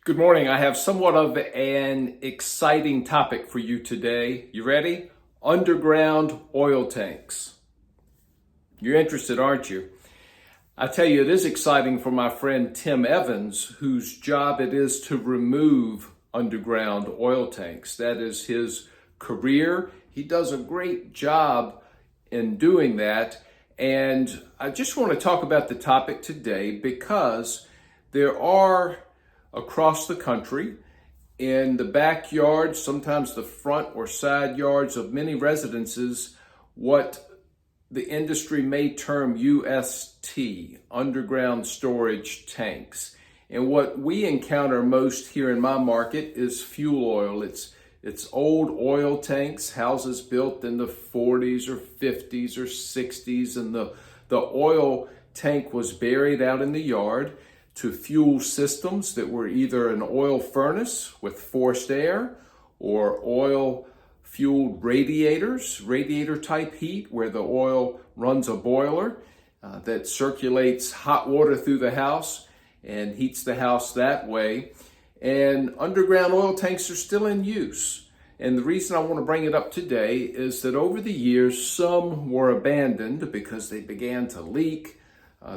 Good morning. I have somewhat of an exciting topic for you today. You ready? Underground oil tanks. You're interested, aren't you? I tell you, it is exciting for my friend Tim Evans, whose job it is to remove underground oil tanks. That is his career. He does a great job in doing that. And I just want to talk about the topic today because there are across the country, in the backyards, sometimes the front or side yards of many residences, what the industry may term UST, underground storage tanks. And what we encounter most here in my market is fuel oil. It's old oil tanks, houses built in the 40s or 50s or 60s, and the oil tank was buried out in the yard to fuel systems that were either an oil furnace with forced air or oil fueled radiators, radiator type heat, where the oil runs a boiler that circulates hot water through the house and heats the house that way. And underground oil tanks are still in use. And the reason I want to bring it up today is that over the years, some were abandoned because they began to leak.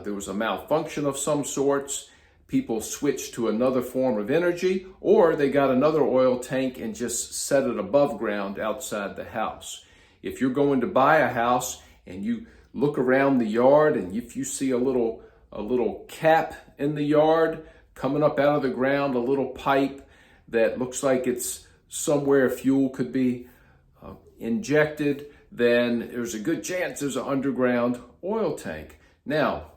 There was a malfunction of some sorts. People switched to another form of energy, or they got another oil tank and just set it above ground outside the house. If you're going to buy a house and you look around the yard and if you see a little cap in the yard coming up out of the ground, a little pipe that looks like it's somewhere fuel could be injected, then there's a good chance there's an underground oil tank. Now,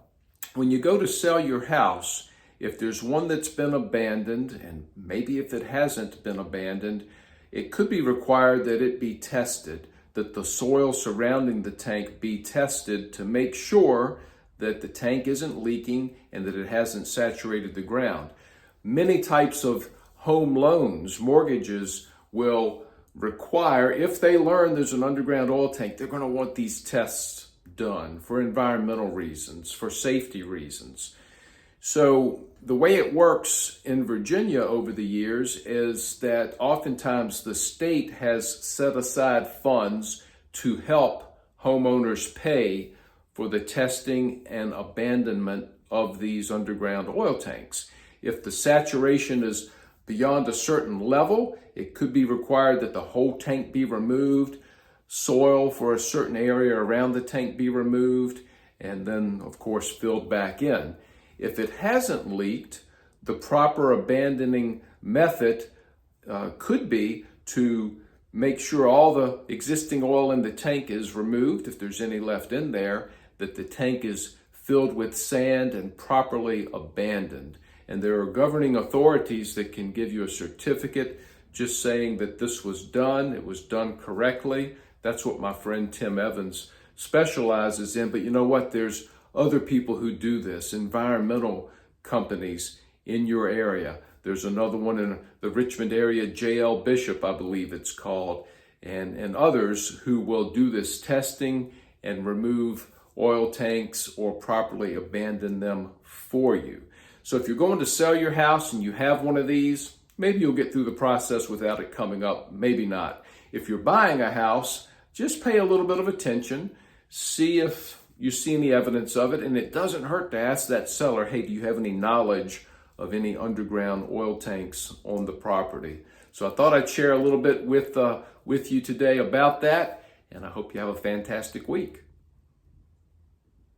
when you go to sell your house, if there's one that's been abandoned, and maybe if it hasn't been abandoned, it could be required that it be tested, that the soil surrounding the tank be tested to make sure that the tank isn't leaking and that it hasn't saturated the ground. Many types of home loans, mortgages will require, if they learn there's an underground oil tank, they're going to want these tests done for environmental reasons, for safety reasons. So the way it works in Virginia over the years is that oftentimes the state has set aside funds to help homeowners pay for the testing and abandonment of these underground oil tanks. If the saturation is beyond a certain level, it could be required that the whole tank be removed, soil for a certain area around the tank be removed, and then, of course, filled back in. If it hasn't leaked, the proper abandoning method could be to make sure all the existing oil in the tank is removed, if there's any left in there, that the tank is filled with sand and properly abandoned. And there are governing authorities that can give you a certificate just saying that this was done, it was done correctly. That's what my friend Tim Evans specializes in. But you know what? There's other people who do this, environmental companies in your area. There's another one in the Richmond area, J.L. Bishop, I believe it's called, and others who will do this testing and remove oil tanks or properly abandon them for you. So if you're going to sell your house and you have one of these, maybe you'll get through the process without it coming up, maybe not. If you're buying a house, just pay a little bit of attention, see if you see any evidence of it, and it doesn't hurt to ask that seller, hey, do you have any knowledge of any underground oil tanks on the property? So I thought I'd share a little bit with you today about that, and I hope you have a fantastic week.